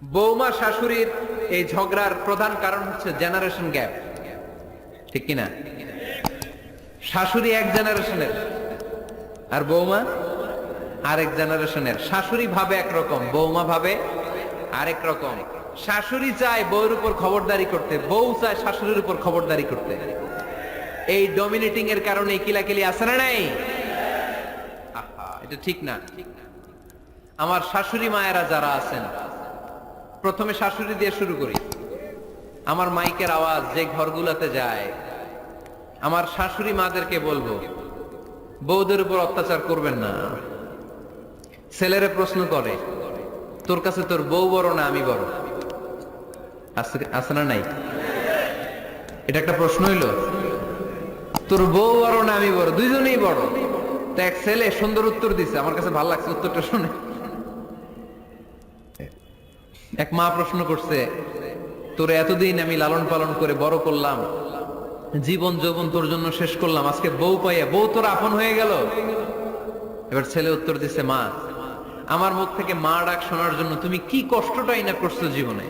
বৌমা শাশুড়ির এই ঝগড়ার প্রধান কারণ হচ্ছে জেনারেশন গ্যাপ, ঠিক কিনা? শাশুড়ি এক জেনারেশনের আর বৌমা আরেক জেনারেশনের। শাশুড়ি ভাবে একরকম, বৌমা ভাবে আরেক রকম। শাশুড়ি চায় বউর উপর খবরদারি করতে, বউ চায় শাশুড়ির উপর খবরদারি করতে। এই ডমিনেটিং এর কারণে কিলাকিলি আছে না নাই? এটা ঠিক না। আমার শাশুড়ি মায়েরা যারা আছেন, প্রথমে শাশুড়ি দিয়ে শুরু করি। আমার মাইকের আওয়াজ যে ঘরগুলোতে যায়, আমার শাশুড়ি মাদেরকে বলবো, বউদের উপর অত্যাচার করবেন না। ছেলেরে প্রশ্ন করে, তোর কাছে তোর বউ বড় না আমি বড়? আছে না নাই? এটা একটা প্রশ্ন হইল। তোর বউ বড় না আমি বড়? দুইজনেই বড়। তো এক ছেলে সুন্দর উত্তর দিছে, আমার কাছে ভালো লাগছে উত্তরটা শুনে। এক মা প্রশ্ন করছে, তোরে এতদিন আমি লালন পালন করে বড় করলাম, জীবন যৌবন তোর জন্য শেষ করলাম, আজকে বউ পাইয়া বউ তোর আপন হয়ে গেল? এবার ছেলে উত্তর দিছে, মা, আমার মুখ থেকে মা ডাক শোনার জন্য তুমি কি কষ্টটাই না করছো জীবনে।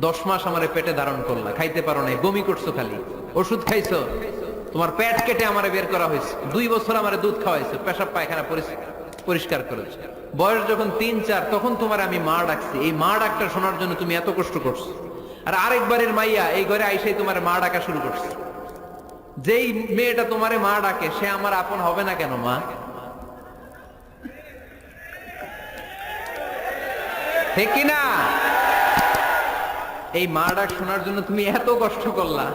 10 মাস আমারে পেটে ধারণ করলা, খাইতে পারো নাই, বমি করছো, খালি ওষুধ খাইছো, তোমার পেট কেটে আমারে বের করা হয়েছে, 2 বছর আমারে দুধ খাওয়াইছো, পেশাব পায়খানা পরিষ্কার করেছো। বয়স যখন 3-4 তখন তোমার আমি মা ডাকছি। এই মা ডাকটা শোনার জন্য তুমি এত কষ্ট করছো, আর আরেকবারের মাইয়া এই ঘরে আইসাই তোমার মা ডাকা শুরু করছে। যেই মেয়েটা তোমারে মা ডাকে সে আমার আপন হবে না কেন মা? ঠিক কিনা? এই মা ডাক শোনার জন্য তুমি এত কষ্ট করলা,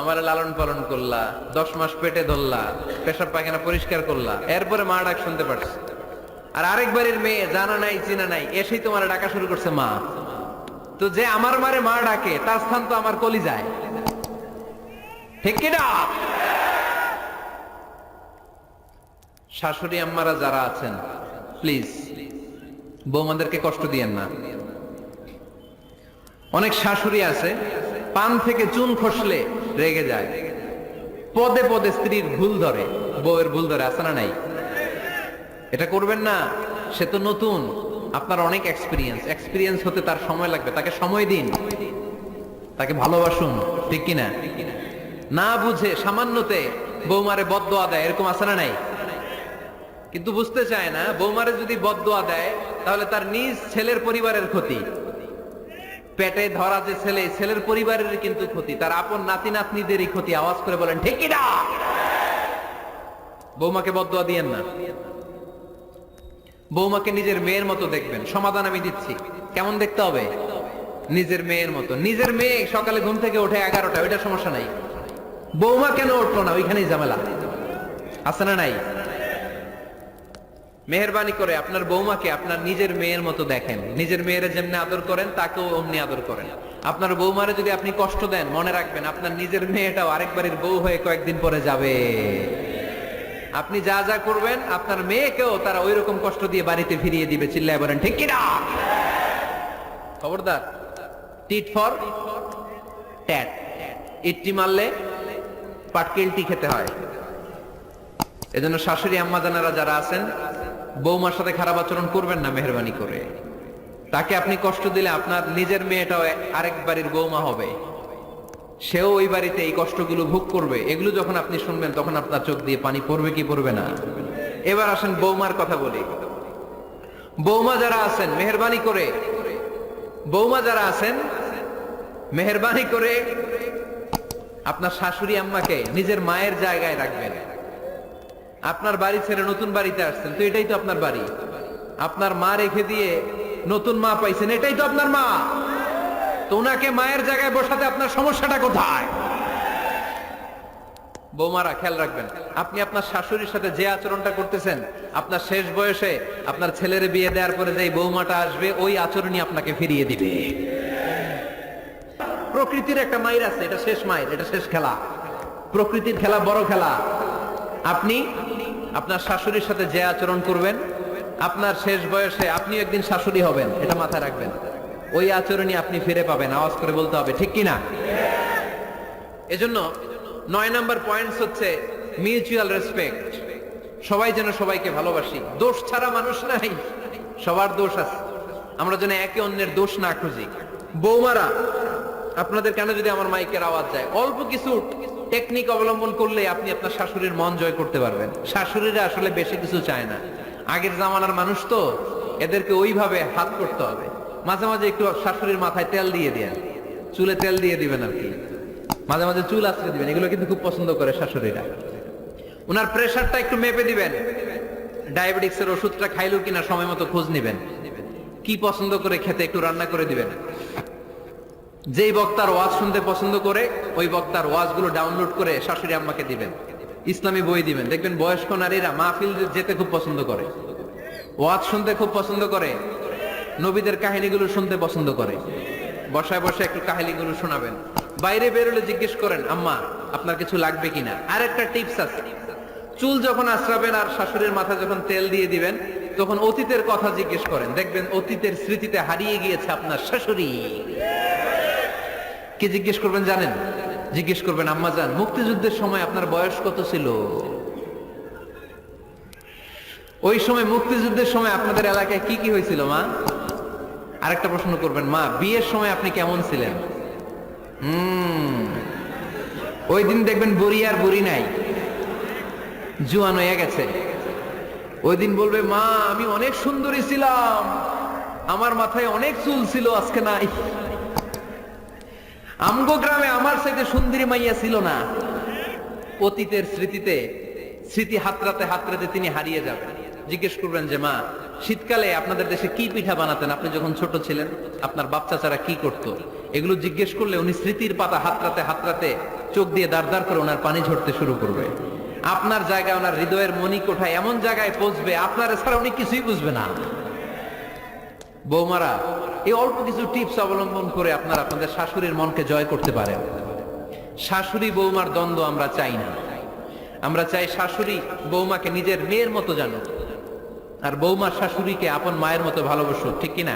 আমার লালন পালন করলা, 10 মাস পেটে ধরলা, পেশাব পায়খানা পরিষ্কার করলা, এরপরে মা ডাক শুনতে পারছে। আর আরেকবারের মেয়ে জানা নাই চিনা নাই এসেই তোমার ডাকা শুরু করছে মা। তো যে আমার মারে মা ডাকে তার স্থান তো আমার কলিজায়, ঠিক কিনা? শাশুড়ি আম্মারা যারা আছেন, প্লিজ বৌমাদেরকে কষ্ট দিয়েন না। অনেক শাশুড়ি আছে পান থেকে চুন খসলে রেগে যায়, পদে পদে স্ত্রীর ভুল ধরে, বউয়ের ভুল ধরে, আছে না নাই? এটা করবেন না। সে তো নতুন, আপনার অনেক এক্সপিরিয়েন্স হতে তার সময় লাগবে, তাকে সময় দিন, তাকে ভালোবাসুন, ঠিক কিনা? না বুঝে সামান্যতে বৌমারে বদদোয়া দেয়, এরকম আছে না নাই? কিন্তু বুঝতে চায় না, বৌমারে যদি বদদোয়া দেয় তাহলে তার নিজ ছেলের পরিবারের ক্ষতি। পেটে ধরা যে ছেলে, ছেলের পরিবারের কিন্তু ক্ষতি, তার আপন নাতি নাতনিদেরই ক্ষতি। আওয়াজ করে বলেন ঠিক কিনা? বৌমাকে বদদোয়া দিয়েন না। বৌমাকে নিজের মেয়ের মতো দেখবেন। সমাধান আমি দিচ্ছি, কেমন দেখতে হবে? নিজের মেয়ের মতো। নিজের মেয়ে সকালে ঘুম থেকে ওঠে 11টা, ওইটা সমস্যা নাই। বৌমা কেন উঠলো না, ওইখানেই ঝামেলা, আছে না নাই? মেহেরবানি করে আপনার বৌমাকে আপনার নিজের মেয়ের মতো দেখেন। নিজের মেয়ের যেমনি আদর করেন তাকেও অমনি আদর করেন। আপনার বৌমারে যদি আপনি কষ্ট দেন, মনে রাখবেন আপনার নিজের মেয়েটাও আরেকবারের বউ হয়ে কয়েকদিন পরে যাবে। আপনি যা যা করবেন আপনার মেয়েকেও তারা ওই রকম কষ্ট দিয়ে বাড়িতে ফিরিয়ে দিবে। চিল্লায় বলেন ঠিক কিনা? খবরদার, টিট ফর ট্যাট। ইট্টি মারলে পাটকেলটি খেতে হয়। এজন্য শাশুড়ি আম্মা জানারা যারা আছেন, বৌমার সাথে খারাপ আচরণ করবেন না মেহেরবানি করে। তাকে আপনি কষ্ট দিলে আপনার নিজের মেয়েটাও আরেক বাড়ির বৌমা হবে, সেও ওই বাড়িতে এই কষ্টগুলো ভোগ করবে। এগুলো যখন আপনি শুনবেন তখন আপনার চোখ দিয়ে পানি পড়বে কি পড়বে না? এবার আসেন বৌমার কথা বলি। বৌমা যারা আছেন মেহেরবানি করে, বৌমা যারা আছেন মেহেরবানি করে আপনার শাশুড়ি আম্মাকে নিজের মায়ের জায়গায় রাখবেন। আপনার বাড়ি ছেড়ে নতুন বাড়িতে আসছেন, তো এটাই তো আপনার বাড়ি। আপনার মা রেখে দিয়ে নতুন মা পাইছেন, এটাই তো আপনার মা। তো ওনাকে মায়ের জায়গায় বসাতে আপনার সমস্যাটা কোথায়? বৌমারা খেয়াল রাখবেন, আপনি আপনার শাশুড়ির সাথে যে আচরণটা করতেছেন, আপনার শেষ বয়সে আপনার ছেলের বিয়ে দেওয়ার পরে যে বৌমাটা আসবে ওই আচরণই আপনাকে ফিরিয়ে দিবে। প্রকৃতির একটা মায়ের আছে, এটা শেষ মায়ের, এটা শেষ খেলা। প্রকৃতির খেলা বড় খেলা। আপনি আপনার শাশুড়ির সাথে যে আচরণ করবেন, আপনার শেষ বয়সে আপনি একদিন শাশুড়ি হবেন, এটা মাথায় রাখবেন। ওই আচরণই আপনি ফিরে পাবেন। আওয়াজ করে বলতে হবে ঠিক কিনা? এজন্য 9 নাম্বার পয়েন্টস হচ্ছে মিউচুয়াল রেসপেক্ট। সবাই যেন সবাইকে ভালোবাসি। দোষ ছাড়া মানুষ নাই, সবার দোষ আছে। আমরা যেন একে অন্যের দোষ না খুঁজি। বৌমারা, আপনাদের কানে যদি আমার মাইকের আওয়াজ যায়, অল্প কিছু টেকনিক অবলম্বন করলে আপনি আপনার শাশুড়ির মন জয় করতে পারবেন। শাশুড়িরা আসলে বেশি কিছু চায় না, আগের জামানার মানুষ তো, এদেরকে ওইভাবে হাত করতে হবে। মাঝে মাঝে একটু শাশুড়ির মাথায় তেল দিয়ে দেন, চুলে তেল দিয়ে দিবেন আর কি, মাঝে মাঝে চুল আছড়ে দিবেন, এগুলো কিন্তু খুব পছন্দ করে শাশুড়িরা। ওনার প্রেশারটা একটু মেপে দিবেন, ডায়াবেটিক্সের ওষুধটা খাইলো কিনা সময় মতো খোঁজ নিবেন, কি পছন্দ করে খেতে একটু রান্না করে দিবেন। যেই বক্তার ওয়াজ শুনতে পছন্দ করে ওই বক্তার ওয়াজগুলো ডাউনলোড করে শাশুড়ি আম্মাকে দিবেন, ইসলামী বই দিবেন। দেখবেন বয়স্ক নারীরা মাহফিল যেতে খুব পছন্দ করে, ওয়াজ শুনতে খুব পছন্দ করে, নবীদের কাহিনীগুলো শুনতে পছন্দ করে। বসায় বসে একটু কাহিনীগুলো শোনাবেন। বাইরে বেরোলে জিজ্ঞেস করেন, আম্মা আপনার কিছু লাগবে কিনা। আর একটা টিপস আছে, চুল যখন আশ্রাবেন আর শাশুড়ির মাথায় যখন তেল দিয়ে দিবেন, তখন অতীতের কথা জিজ্ঞেস করেন। দেখবেন অতীতের স্মৃতিতে হারিয়ে গিয়েছে আপনার শাশুড়ি। কি জিজ্ঞেস করবেন জানেন? জিজ্ঞেস করবেন, আম্মা জান, মুক্তিযুদ্ধের সময় আপনার বয়স কত ছিল? ওই সময় মুক্তিযুদ্ধের সময় আপনাদের এলাকায় কি কি হয়েছিল মা? আরেকটা প্রশ্ন করবেন, মা বিয়ের সময় আপনি কেমন ছিলেন? ওই দিন দেখবেন বুড়ি আর বুড়ি নাই, জুয়ান হয়ে গেছে। ওই দিন বলবে, মা আমি অনেক সুন্দরী ছিলাম, আমার মাথায় অনেক চুল ছিল, আজকে নাই। আমগো গ্রামে আমার চাইতে সুন্দরী মাইয়া ছিল না। অতীতের স্মৃতিতে, স্মৃতি হাতরাতে হাতরাতে তিনি হারিয়ে যাবেন। জিজ্ঞেস করবেন যে, মা শীতকালে আপনাদের দেশে কি পিঠা বানাতেন আপনি যখন ছোট ছিলেন? আপনার বাপ চাচারা কি করতো? এগুলো জিজ্ঞেস করলে উনি স্মৃতির পাতা হাতরাতে হাতরাতে চোখ দিয়ে দাঁড় দাঁড় করে ওনার পানি ঝরতে শুরু করবে। আপনার জায়গায়, ওনার হৃদয়ের মনি কোঠায় এমন জায়গায় পৌঁছবে, আপনার ছাড়া উনি কিছুই বুঝবে না। বৌমারা, এই অল্প কিছু টিপস অবলম্বন করে আপনারা আপনাদের শাশুড়ির মনকে জয় করতে পারেন। শাশুড়ি বৌমার দ্বন্দ্ব আমরা চাই না। আমরা চাই শাশুড়ি বৌমাকে নিজের মেয়ের মতো জানো, আর বৌমা শাশুড়িকে আপন মায়ের মতো ভালোবাসো, ঠিক কিনা?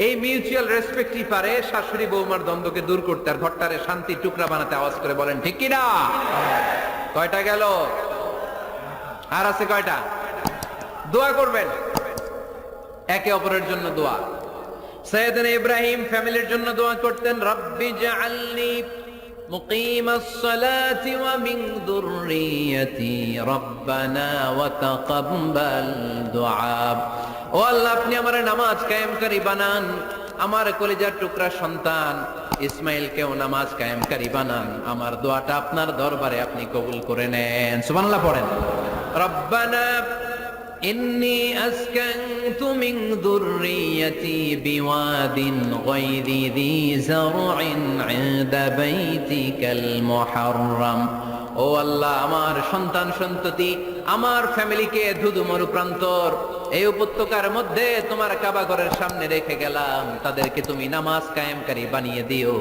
এই মিউচুয়াল রেসপেক্টই পারে শাশুড়ি বৌমার দ্বন্দ্বকে দূর করতে, আর ঘরটারে শান্তির টুকরা বানাতে। আওয়াজ করে বলেন ঠিক কিনা? কয়টা গেল? আর আছে কয়টা? দোয়া করবেন একে অপরের জন্য। দোয়া, সাইয়েদনা ইব্রাহিম ফ্যামিলির জন্য দোয়া করতেন, রব্বি জাআলনি মুকিমাস সালাতি ওয়া মিন যুররিয়াতি রব্বানা ওয়া তাকাব্বাল দুআ। ও আল্লাহ, আপনি আমার নামাজ কায়েমকারী বানান, আমার কলিজার টুকরা সন্তান ইসমাইলকেও নামাজ কায়েমকারী বানান, আমার দোয়াটা আপনার দরবারে আপনি কবুল করে নেন। সুবহানাল্লাহ পড়েন। রব্বানা ইন্নী আসকানতু মিন যুররিয়াতি বিওয়াদিন গায়রি যী যারইন ইনদা বাইতিকাল মুহাররাম। ও আল্লাহ, আমার সন্তান সন্ততি, আমার ফ্যামিলিকে ধুধু মরুপ্রান্তর এই উপত্যকার মধ্যে তোমার কাবা ঘরের সামনে রেখে গেলাম, তাদেরকে তুমি নামাজ কায়েমকারী বানিয়ে দিও।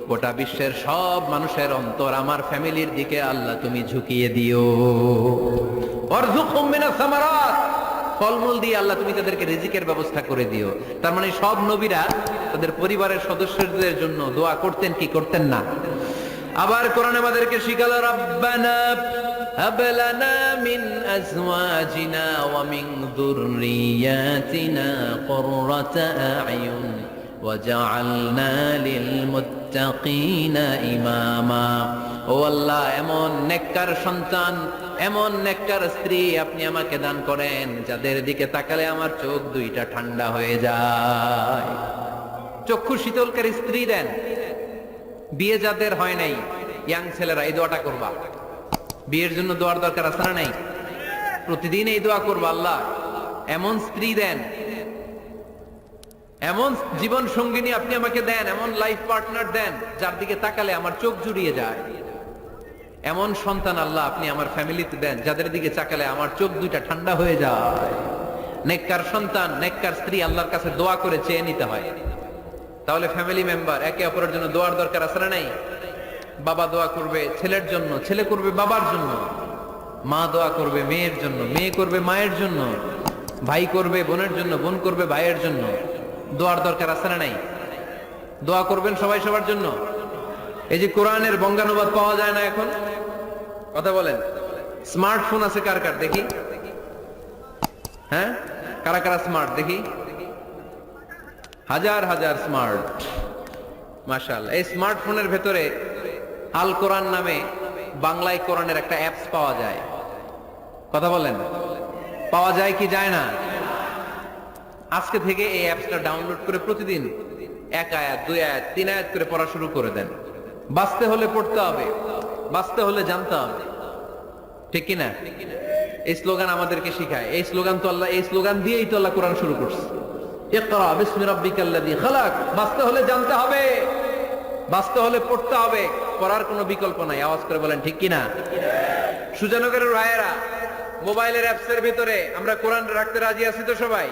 গোটা বিশ্বের সব মানুষের অন্তর আমার ফ্যামিলির দিকে আল্লাহ তুমি ঝুঁকিয়ে দিও। ওয়ারযুকহুম মিনাস সামারাত, ফলমূল দিয়ে আল্লাহ তুমি তাদেরকে রিজিকের ব্যবস্থা করে দিও। তার মানে সব নবীরা তাদের পরিবারের সদস্যদের জন্য দোয়া করতেন কি করতেন না? আবার কোরআন আমাদেরকে শিখালো, রব্বানা হাব লানা মিন আজওয়াজিনা ওয়া মিন যুররিয়াতিনা কুররাতা আ'য়ুন ওয়াজআলনা লিল মুত্তাকিনা ইমামা। ও আল্লাহ, এমন নেককার সন্তান, এমন নেককার স্ত্রী আপনি আমাকে দান করেন যাদের দিকে তাকালে আমার চোখ দুইটা ঠান্ডা হয়ে যায়। চক্ষু শীতলকারী স্ত্রী দেন। বিয়ে যাদের হয় নাই, ইয়াং ছেলেরা এই দোয়াটা করবা। বিয়ের জন্য দোয়ার দরকার আছে না নাই? প্রতিদিন এই দোয়া করবা, আল্লাহ এমন স্ত্রী দেন, এমন জীবন সঙ্গিনী আপনি আমাকে দেন, এমন লাইফ পার্টনার দেন যার দিকে তাকালে আমার চোখ জুড়িয়ে যায়। এমন সন্তান আল্লাহ আপনি আমার ফ্যামিলিতে দেন যাদের দিকে তাকালে আমার চোখ দুইটা ঠান্ডা হয়ে যায়। নেককার সন্তান, নেককার স্ত্রী আল্লাহর কাছে দোয়া করে চেয়ে নিতে হয়। তাহলে ফ্যামিলি মেম্বার একে অপরের জন্য দোয়ার দরকার আছে না নাই? বাবা দোয়া করবে ছেলের জন্য, ছেলে করবে বাবার জন্য, মা দোয়া করবে মেয়ের জন্য, মেয়ে করবে মায়ের জন্য, ভাই করবে বোনের জন্য, বোন করবে ভাইয়ের জন্য। দোয়ার দরকার আছে না নাই? দোয়া করবেন সবাই সবার জন্য। এই যে কোরআনের বঙ্গানুবাদ পাওয়া যায় না এখন, কথা বলেন। স্মার্টফোন আছে কার কার দেখি? হ্যাঁ, কারা কারা স্মার্ট দেখি? হাজার হাজার স্মার্ট, মাশাআল্লাহ। এই স্মার্টফোনের ভেতরে আল কোরআন নামে বাংলায় কোরআনের একটা অ্যাপস পাওয়া যায়। কথা বলেন, পাওয়া যায় কি যায় না? আজকে থেকে এই অ্যাপসটা ডাউনলোড করে প্রতিদিন 1 আয়াত 2 আয়াত 3 আয়াত করে পড়া শুরু করে দেন। বাঁচতে হলে পড়তে হবে, বাঁচতে হলে জানতে হবে, ঠিক কিনা? এই স্লোগান আমাদেরকে শিখায়। এই স্লোগান তো আল্লাহ, এই স্লোগান দিয়েই তো আল্লাহ কোরআন শুরু করছে। ইকরা বিসমি রাব্বিকাল্লাযী খালাক। বাঁচতে হলে জানতে হবে, বাঁচতে হলে পড়তে হবে, পড়ার কোনো বিকল্প নাই। আওয়াজ করে বলেন ঠিক কিনা? সুজানগরের ভাইয়েরা, মোবাইলের অ্যাপসের ভিতরে আমরা কোরআন রাখতে রাজি আছি তো সবাই?